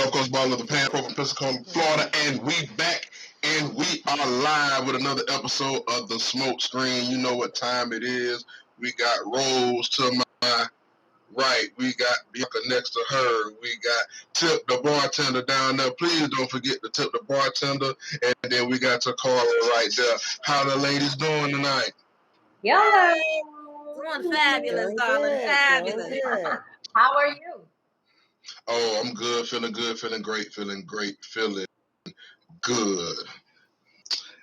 Gulf Coast Ball of the Pan Pro from Pensacola, Florida, and we back, and we are live with another episode of The Smoke Screen. You know what time it is. We got Rose to my right. We got Bianca next to her. We got Tip, the bartender, down there. Please don't forget to tip the bartender. And then we got Takara right there. How the ladies doing tonight? Yo, doing fabulous, darling. Fabulous. How are you? Oh, I'm good, feeling great, feeling good.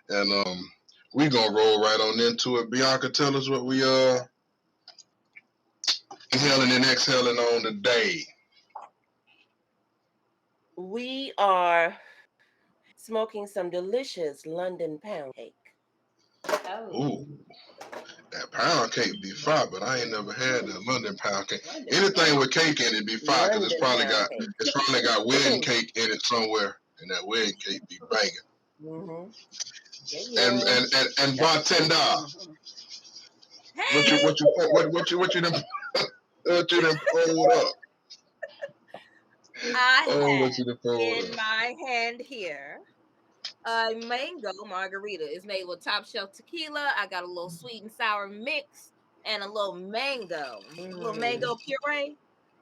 And we gonna roll right on into it. Bianca, tell us what we inhaling and exhaling on today. We are smoking some delicious London pound cake. Ooh, that pound cake be fire, but I ain't never had that London pound cake. Anything with cake in it be fire, because it's probably got wedding cake in it somewhere, and that wedding cake be banging. Mm-hmm. And bartender, Hey. what you done pulled up? I have in my hand here a mango margarita. It's made with top shelf tequila. I got a little sweet and sour mix and a little mango, a little mango puree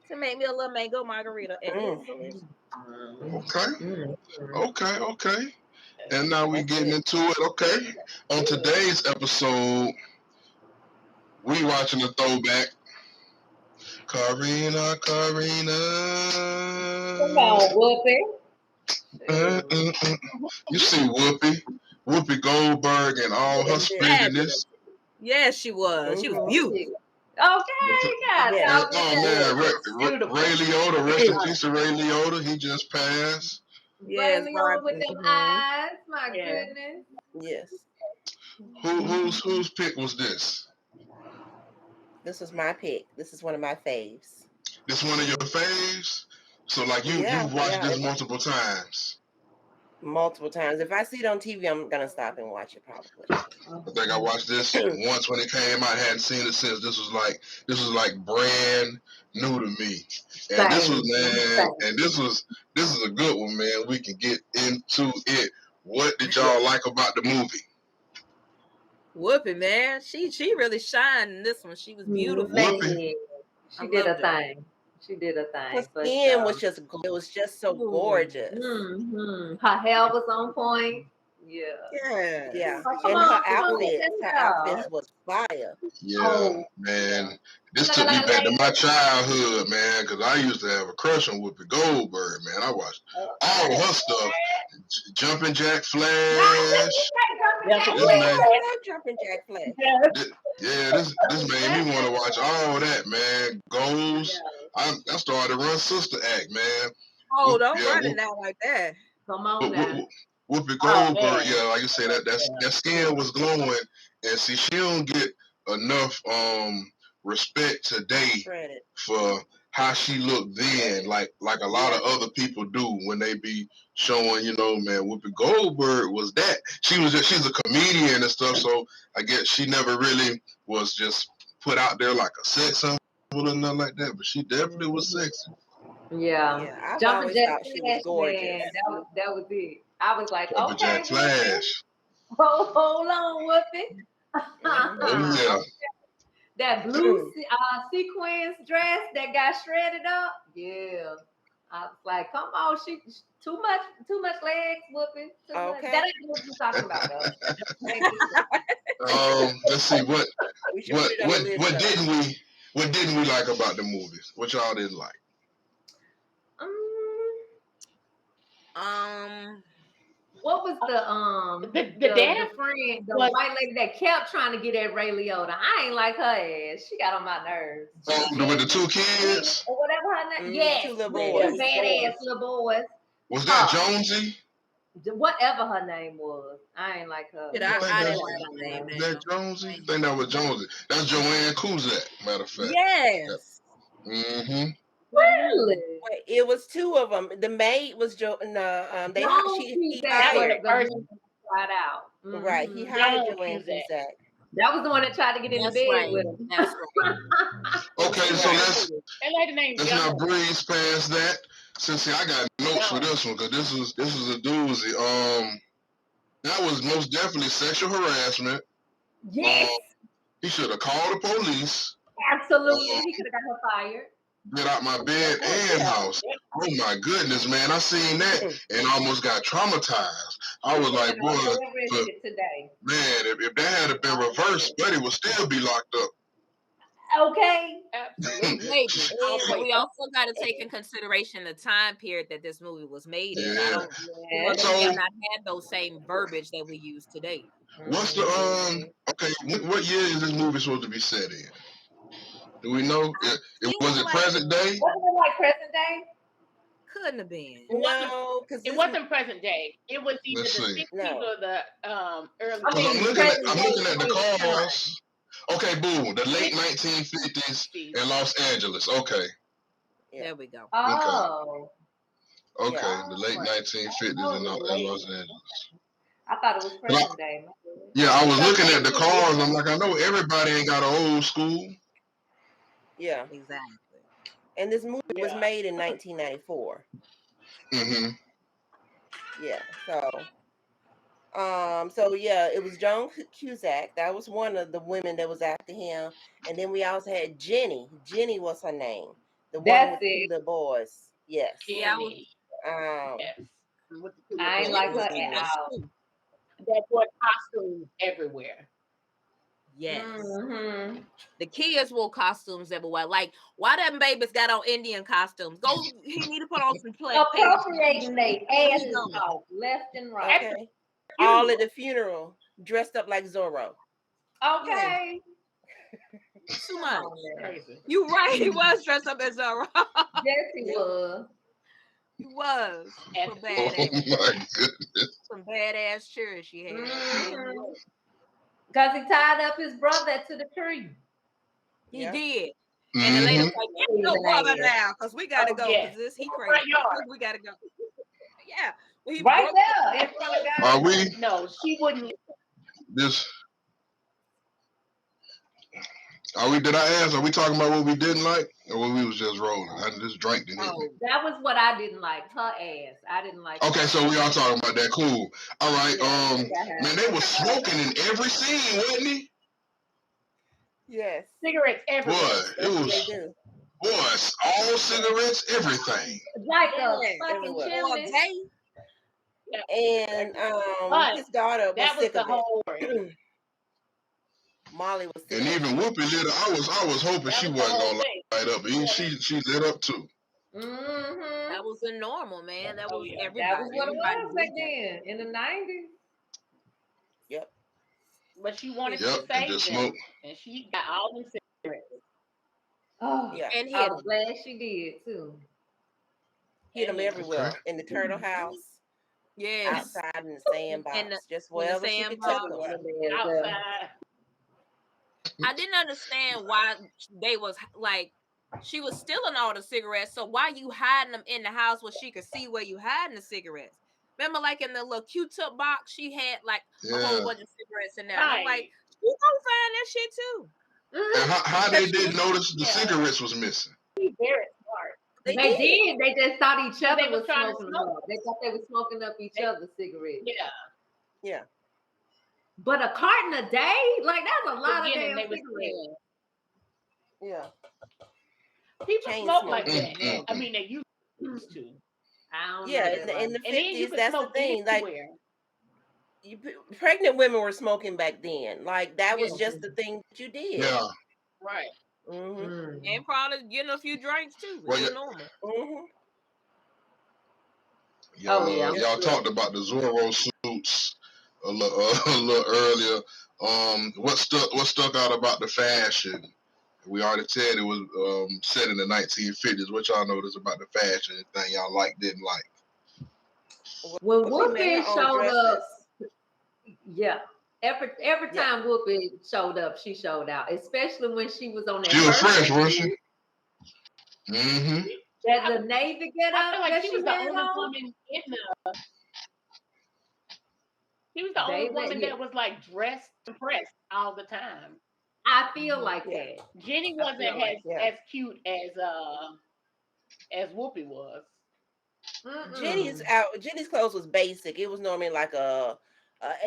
to make me a little mango margarita. It is delicious. Okay. And now we getting into it. Okay. On today's episode, we watching a throwback. Corrina. Come on, Whoopi. You see Whoopi Goldberg and all her splendidness. Yes, she was. She was beautiful. Okay, man, Ray Liotta, rest in peace to Ray Liotta. He just passed. Yes, Ray Liotta with them eyes. My goodness. Yes. Whose pick was this? This was my pick. This is one of my faves. This one of your faves? So like you've watched this multiple times. Multiple times. If I see it on TV, I'm gonna stop and watch it probably. I think I watched this once when it came out. I hadn't seen it since. This was like brand new to me. And this is a good one, man. We can get into it. What did y'all like about the movie? Whoopi, man, she really shined in this one. She was beautiful. Whoopi. She did a thing. Her skin was just so gorgeous. Mm-hmm. Her hair was on point. Yeah. And her outfits was fire. Yeah, man. This took me back to my childhood, man, because I used to have a crush on Whoopi Goldberg, man. I watched all her stuff. Jumping Jack Flash. Jumping Jack Flash. This made me want to watch all that, man. Goals. I started to run Sister Act, man. Oh, don't run it out like that. Come on now. Whoopi Goldberg, like you say, that skin was glowing, and see, she don't get enough respect today for how she looked then, like a lot of other people do when they be showing, man, Whoopi Goldberg was that. She's a comedian and stuff, so I guess she never really was just put out there like a sex symbol or nothing like that, but she definitely was sexy. Yeah. Jumping Jack Flash, man, that was it. I was like, Jumping Jack Flash. Hold on, Whoopi. Oh yeah. That blue sequins dress that got shredded up. Yeah. I was like, come on, she too much legs, Whoopi. Okay. That ain't what you're talking about, though. Let's see what didn't we like about the movies? What y'all didn't like? What was the friend, the white lady that kept trying to get at Ray Liotta? I ain't like her ass. She got on my nerves. With the two kids? Or whatever her name. Yes, two little boys. Badass little boys. Was that Jonesy? Whatever her name was. I ain't like her. I didn't like her name. Was that Jonesy? I think that was Jonesy. That's Joanne Kuzak, matter of fact. Yes. Mm-hmm. Really? It was two of them. The maid was he hired out. Mm-hmm. Right. He hired Joanne Kuzak. That was the one that tried to get in the bed with him. That's right. Okay, so let's not breeze past that. See, I got notes for this one because this is a doozy. That was most definitely sexual harassment. Yes. He should have called the police. Absolutely. He could have got her fired. Get out my bed and house. Oh my goodness, man! I seen that and almost got traumatized. I was like, boy, today. Man, if that had been reversed, Buddy would still be locked up. Okay. Absolutely. Maybe. But we also got to take in consideration the time period that this movie was made in. I don't they have not had those same verbiage that we use today. What's the okay, what year is this movie supposed to be set in? Do we know? Was it present day? Wasn't it like present day? Couldn't have been. No, because it wasn't present day. It was either the 60s or the early. I'm looking at the cars. Okay, boom, the late 1950s in Los Angeles. Okay. There we go. Oh. Okay, the late 1950s in Los Angeles. I thought it was present day. Yeah, I was looking at the cars. I'm like, I know everybody ain't got an old school. Yeah, exactly. And this movie was made in 1994. Mm-hmm. Yeah, so yeah, it was Joan Cusack. That was one of the women that was after him, and then we also had Jenny. Jenny was her name. The one with the boys. Yes. Yeah. Yes. I ain't like her at all. That wore costumes everywhere. Yes. Mm-hmm. The kids wore costumes everywhere. Like, why them babies got on Indian costumes? He need to put on some appropriating they asses off left and right. Okay. All at the funeral, dressed up like Zorro. Okay. Too much. You right, he was dressed up as Zorro. Yes, he was. He was. Oh my goodness. Some badass church he had. Because he tied up his brother to the tree. He did. And the lady was like, get your brother now, because we got to go. Because he crazy. We got to go. Yeah. Well, right there. In front of God. Are we? No, she wouldn't. Did I ask? Are we talking about what we didn't like? Or what we was just rolling? I just drank the that was what I didn't like. Her ass. I didn't like Okay, so we all talking about that. Cool. All right. Man, they was smoking in every scene, wasn't he? Yes. Cigarettes everywhere. Boy, all cigarettes, everything. Like a fucking chimney. And his daughter was sick of it. Molly was sick. And even Whoopi lit up. I was hoping she wasn't gonna light up. She lit up too. Mm-hmm. That was the normal, man. That was everybody. That was what it was back then in the 90s. Yep. But she wanted to save them, and she got all them cigarettes. Oh, yeah. And I was glad she did too. Hit them everywhere in the turtle house. Yes. Outside in the sandbox. Just wherever she could touch them. Outside. I didn't understand why they was like, she was stealing all the cigarettes. So why you hiding them in the house where she could see where you hiding the cigarettes? Remember, like in the little Q-tip box, she had like a whole bunch of cigarettes in there. Right. I'm like, you gonna find that shit too. And how they didn't notice the cigarettes was missing? She's very smart. They did. They just thought each other was smoking them up. They thought they were smoking up each other's cigarettes. Yeah. But a carton a day? Like, that's a lot of damn cigarettes. Yeah. People smoke like that. I mean, they used to. I don't know. In the 50s, that's the thing. Like, pregnant women were smoking back then. Like, that was just the thing that you did. Yeah. Right. Mm-hmm. And probably getting a few drinks too. It's normal. Mm-hmm. Y'all talked about the Zorro suits a little earlier. What stuck out about the fashion? We already said it was set in the 1950s. What y'all noticed about the fashion thing y'all didn't like? When Whoopi showed up, every time Whoopi showed up, she showed out. Especially when she was on that. She was fresh, wasn't she? Mm-hmm. That the Navy get up. I feel like she was the only woman in the. She was the only woman that was like dressed and pressed all the time. I feel like that. Jenny wasn't as cute as Whoopi was. Jenny's clothes was basic. It was normally like a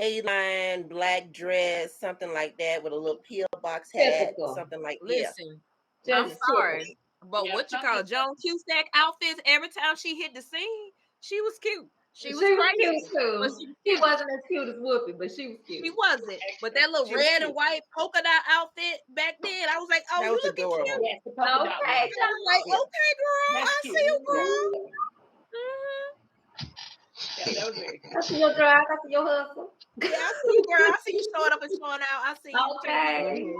A-line black dress, something like that, with a little pillbox hat, something like Listen, I'm sorry, but what you call Joan Cusack outfits? Every time she hit the scene, she was cute. She was crazy. Cute too. She wasn't as cute as Whoopi, but she was cute. She wasn't. But that little red and white polka dot outfit back then, I was like, oh, that you looking cute. Yes, okay, I was like, okay, girl, I see you, girl. Yeah, that was very cute. I see your drive. I see your hustle. Yeah, I see you, girl. I see you showing up and showing out. I see you. Okay.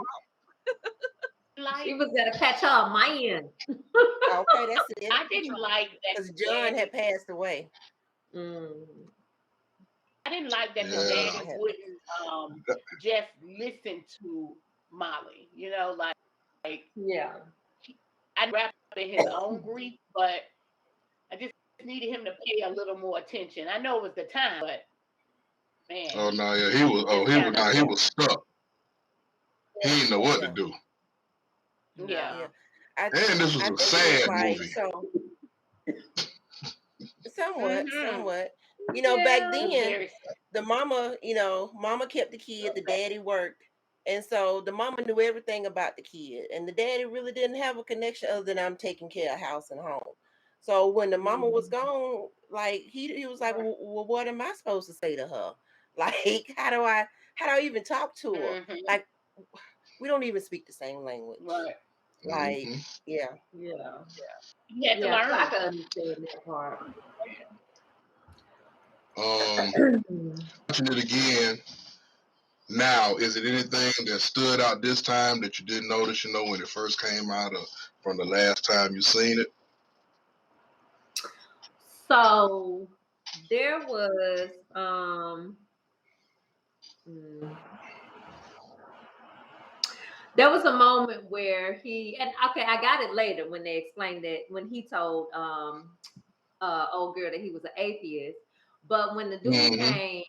She was gonna catch her man. Okay, that's it. I didn't like that because John had passed away. I didn't like that the daddy wouldn't just listen to Molly. You know, like I'd wrap up in his own grief, but I just needed him to pay a little more attention. I know it was the time, but man. Oh no, yeah, he was stuck. He didn't know what to do. Yeah. And this was a sad movie. Somewhat. You know, back then, the mama, mama kept the kid, the daddy worked. And so the mama knew everything about the kid. And the daddy really didn't have a connection other than I'm taking care of house and home. So when the mama was gone, like he was like, well, what am I supposed to say to her? Like, how do I even talk to her? Like, we don't even speak the same language. Right. Like, yeah. You had to learn. I can understand that part. Watching it again now, is it anything that stood out this time that you didn't notice, when it first came out or from the last time you seen it? So there was there was a moment where I got it later when they explained that when he told old girl that he was an atheist, but when the dude came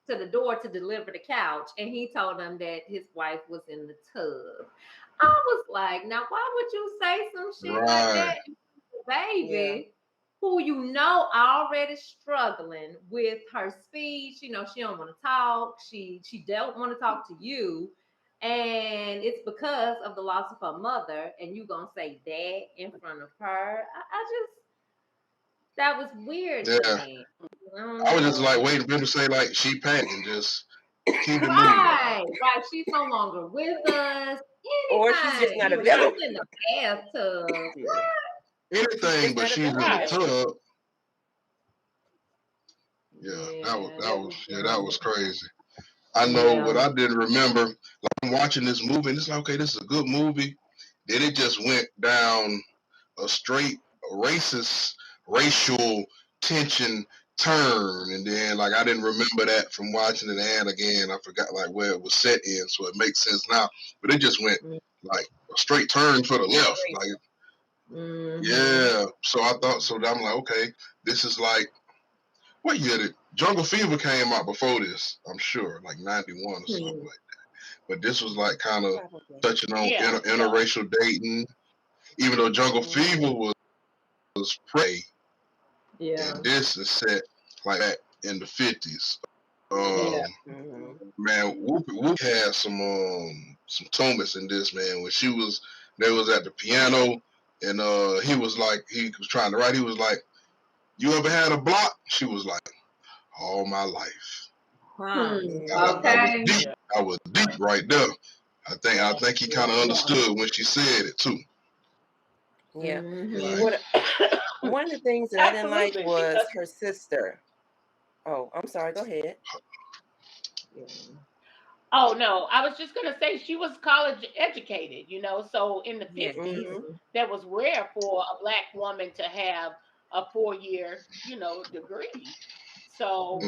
to the door to deliver the couch and he told him that his wife was in the tub, I was like, now why would you say some shit like that, baby? Who already struggling with her speech, she don't want to talk, she don't want to talk to you, and it's because of the loss of her mother, and you gonna say that in front of her? I just, that was weird to me. I was just like waiting for him to say like she packed and just keep it moving. Right. She's no longer with us. Or she's just not available. In the bathtub. Anything, but she's in the tub. That was crazy. I know what I didn't remember. Like, I'm watching this movie and it's like, okay, this is a good movie. Then it just went down a straight racist, racial tension turn, and then like I didn't remember that from watching it, and again I forgot like where it was set in, so it makes sense now. But it just went like a straight turn for the left, like So I thought, so I'm like, okay, this is like, what year did Jungle Fever came out before this? I'm sure, like 91 or something like that. But this was like kind of touching on interracial dating, even though Jungle Fever was prey. And this is set like that in the 50s. Man, Whoopi had some Thomas in this, man. When they was at the piano and he was trying to write. He was like, "You ever had a block?" She was like, "All my life." I was deep right there. I think he kind of understood when she said it too. Yeah. One of the things that I didn't like was her sister. Oh, I'm sorry. Go ahead. Oh no, I was just gonna say she was college educated, So in the 50s, that was rare for a Black woman to have a 4-year, degree. So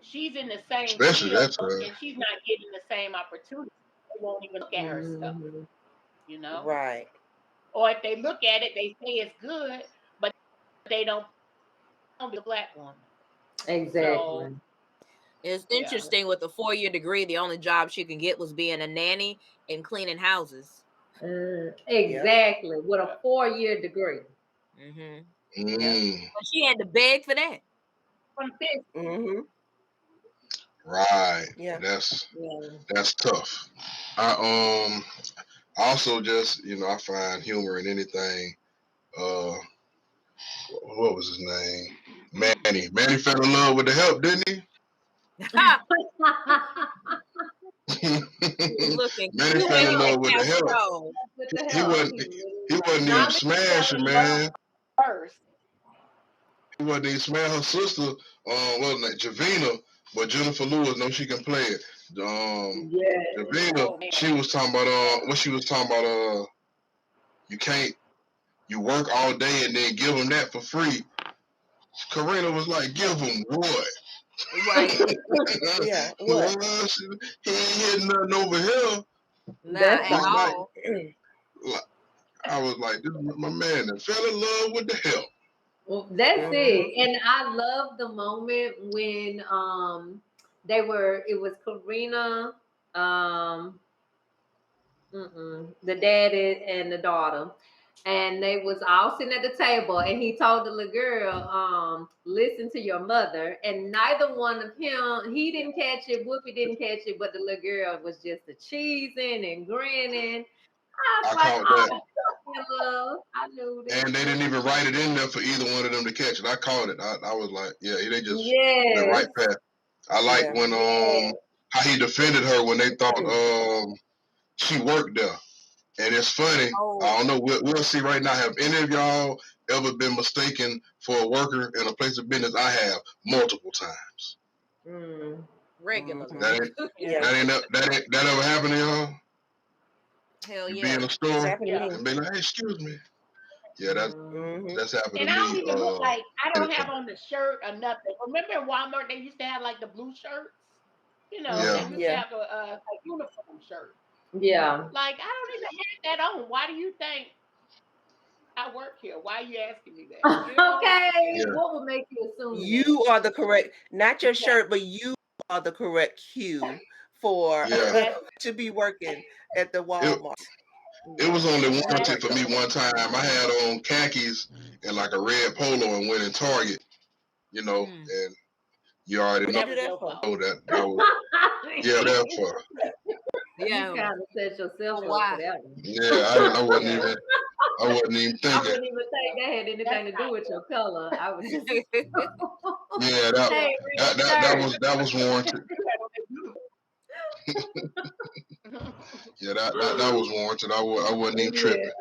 she's in the same field, and she's not getting the same opportunity. They won't even look at her stuff, Right. Or if they look at it, they say it's good, but they don't be a Black woman. Exactly. So, it's interesting with a 4-year degree, the only job she can get was being a nanny and cleaning houses. Exactly. With a 4-year degree. But she had to beg for that. Right. Yeah. That's tough. I also just, I find humor in anything. What was his name? Manny. Manny fell in love with the help, didn't he? Manny fell in love with the help. He wasn't even smashing, man. He wasn't even smashing her sister. Wasn't it Javina? But Jennifer Lewis knows she can play it. Javina, she was talking about what she was talking about. You work all day and then give them that for free. Corrina was like, give them what? Right. Yeah. What? He ain't hitting nothing over here. Not at all. I was like, this is my man that fell in love with the help. Well, that's it. And I love the moment when it was Corrina, the daddy and the daughter. And they was all sitting at the table, and he told the little girl, listen to your mother. And neither one of him, he didn't catch it, Whoopi didn't catch it, but the little girl was just cheesing and grinning. I caught that. I knew that. And they didn't even write it in there for either one of them to catch it. I caught it. I was like, yeah, they just went right past. I like when how he defended her when they thought she worked there. And it's funny. I don't know. We'll see right now. Have any of y'all ever been mistaken for a worker in a place of business? I have multiple times. Regularly. That ever happened to y'all? Hell you yeah. Be in a store and be like, hey, excuse me. Yeah, that's happened to me. And I don't even look like I don't have on the shirt or nothing. Remember in Walmart they used to have like the blue shirts? They used to have a uniform shirt. Yeah. Like I don't even have that on. Why do you think I work here? Why are you asking me that? You know? Okay. What would make you assume you are the correct, not your shirt, but you are the correct cue for to be working at the Walmart. It was only warranted for me one time. I had on khakis and like a red polo and went in Target, and you already know that was that for. Yeah, you kind of set yourself up for that one. Yeah, I wasn't even thinking. I wouldn't even think that had anything to do with your color. I was just that was warranted. That was warranted. I wasn't even tripping.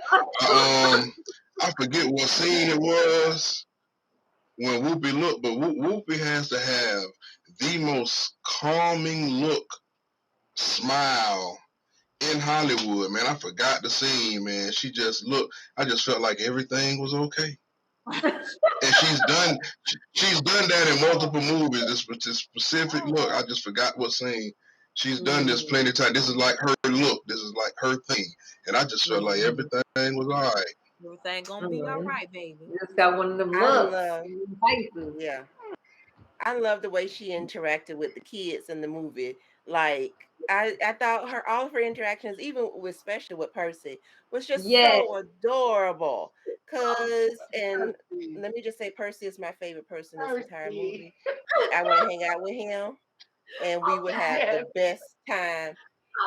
I forget what scene it was when Whoopi looked, but Whoopi has to have the most calming look, smile in Hollywood, man. I forgot the scene, man. She just looked. I just felt like everything was okay. And she's done that in multiple movies. This specific look, I just forgot what scene. She's done this plenty of times. This is like her look. This is like her thing. And I just felt like everything was all right. Everything gonna be all right, baby. Just got one of them looks. I love the way she interacted with the kids in the movie. Like I thought all of her interactions, even especially with Percy, was just so adorable. And let me just say, Percy is my favorite person in this entire movie. I want to hang out with him, and we would have the best time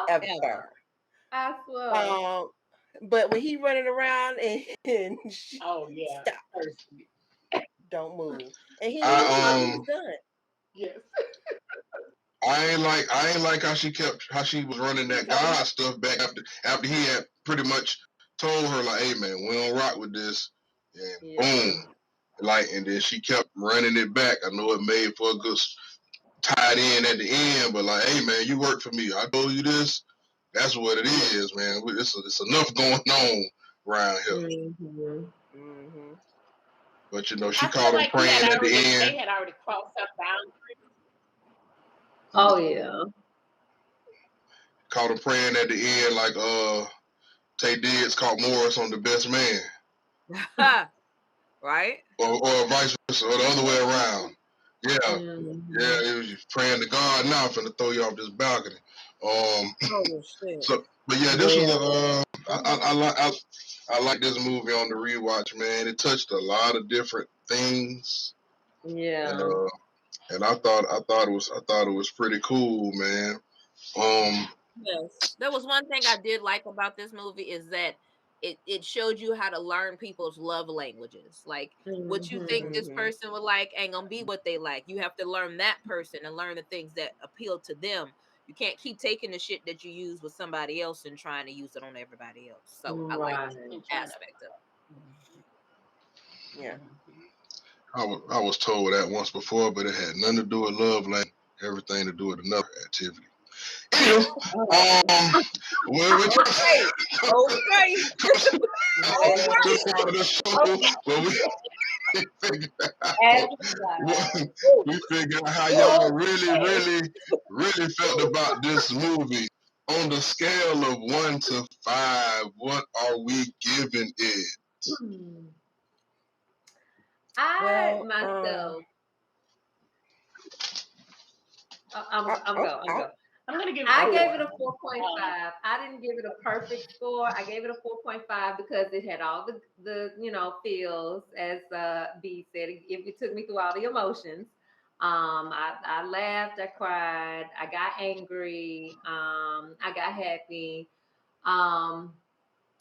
ever. I swear. But when he running around and stop, don't move, and he was done. Yes. I ain't like how she was running that God stuff back after he had pretty much told her like, hey man, we don't rock with this, and boom, and then she kept running it back. I know it made for a good tied in at the end, but like, hey man, you work for me. I told you this. That's what it is, man. It's enough going on around here. But she called him praying at the end. They had already crossed up boundaries. Oh yeah. Caught him praying at the end, like Tay Diggs caught Morris on The Best Man. Right? Or vice versa, or the other way around. Yeah, it was praying to God now, I'm finna throw you off this balcony. Shit. So, but yeah, this was I like this movie on the rewatch, man. It touched a lot of different things. Yeah. And I thought it was pretty cool, man. Yes, there was one thing I did like about this movie is that it showed you how to learn people's love languages. Like what you think this person would like ain't gonna be what they like. You have to learn that person and learn the things that appeal to them. You can't keep taking the shit that you use with somebody else and trying to use it on everybody else. So I like that aspect of it. Yeah. I was told that once before, but it had nothing to do with love language, everything to do with another activity. Anyway, we figure out how y'all really felt about this movie. On the scale of 1 to 5, what are we giving it? I'm gonna give it. I gave it a 4.5. I didn't give it a perfect score. I gave it a 4.5 because it had all the feels, as B said. It took me through all the emotions. I laughed, I cried, I got angry, I got happy.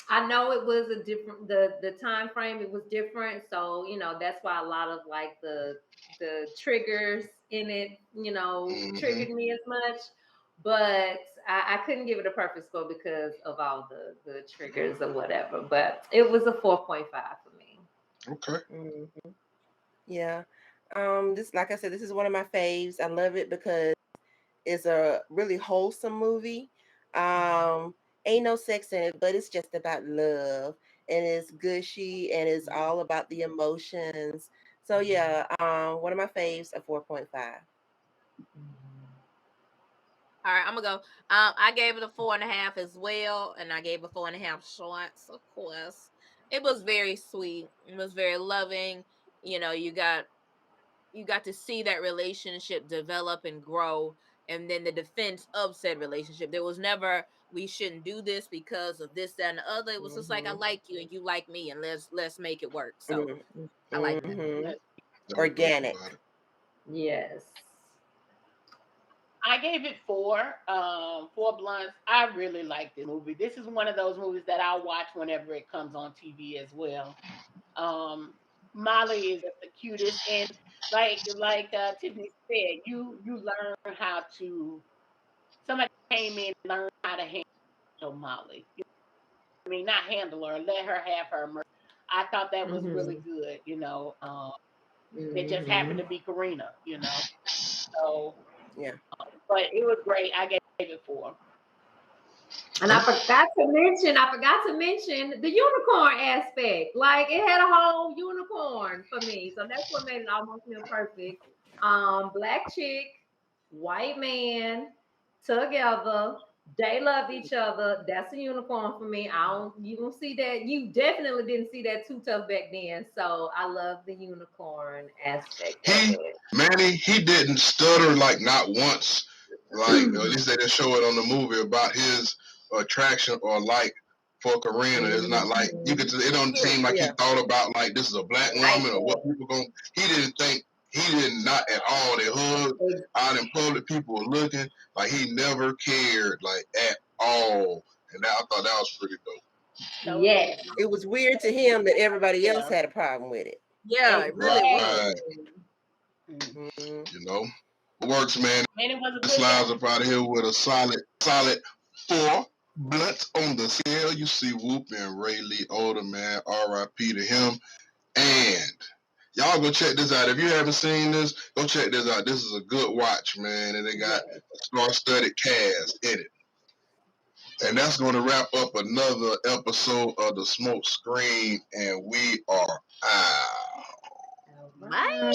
I know it was a different the time frame, it was different, so that's why a lot of like the triggers in it triggered me as much, but I couldn't give it a perfect score because of all the triggers or whatever, but it was a 4.5 for me. Okay. Yeah. This, like I said, this is one of my faves. I love it because it's a really wholesome movie. Ain't no sex in it, but it's just about love, and it's gushy, and it's all about the emotions. So yeah, one of my faves, a 4.5. All right, I'm gonna go. I gave it a 4.5 as well, and I gave a 4.5 shots. Of course, it was very sweet. It was very loving. You got to see that relationship develop and grow, and then the defense of said relationship. There was never we shouldn't do this because of this, that, and the other. It was just like I like you and you like me, and let's make it work. So I like that. Organic. Yes. I gave it 4. 4 blunts. I really like this movie. This is one of those movies that I'll watch whenever it comes on TV as well. Molly is the cutest, and like Tiffany said, you learn how to. Somebody came in and learned how to handle Molly. I mean, not handle her, let her have her mercy. I thought that was really good. It just happened to be Corrina. So yeah. But it was great. I gave it 4. And I forgot to mention the unicorn aspect. Like it had a whole unicorn for me. So that's what made it almost near perfect. Black chick, white man, together. They love each other. That's a unicorn for me. You don't see that. You definitely didn't see that too tough back then. So I love the unicorn aspect of it. Manny, he didn't stutter like not once. Like at least they didn't show it on the movie about his attraction or like for Corrina. It's not like you could. It don't seem like he thought about like this is a black woman or what people going. He didn't think. He did not at all. They hugged out in public. People were looking. Like he never cared like at all. And I thought that was pretty dope. Yes. It was weird to him that everybody else had a problem with it. Yeah, it really was. It works, man. This slides up out of here with a solid 4 blunts on the scale. You see Whoop and Ray Lee Older, man. R.I.P. to him. And y'all go check this out. If you haven't seen this, go check this out. This is a good watch, man. And they got a star-studded cast in it. And that's going to wrap up another episode of The Smoke Screen. And we are out. Bye.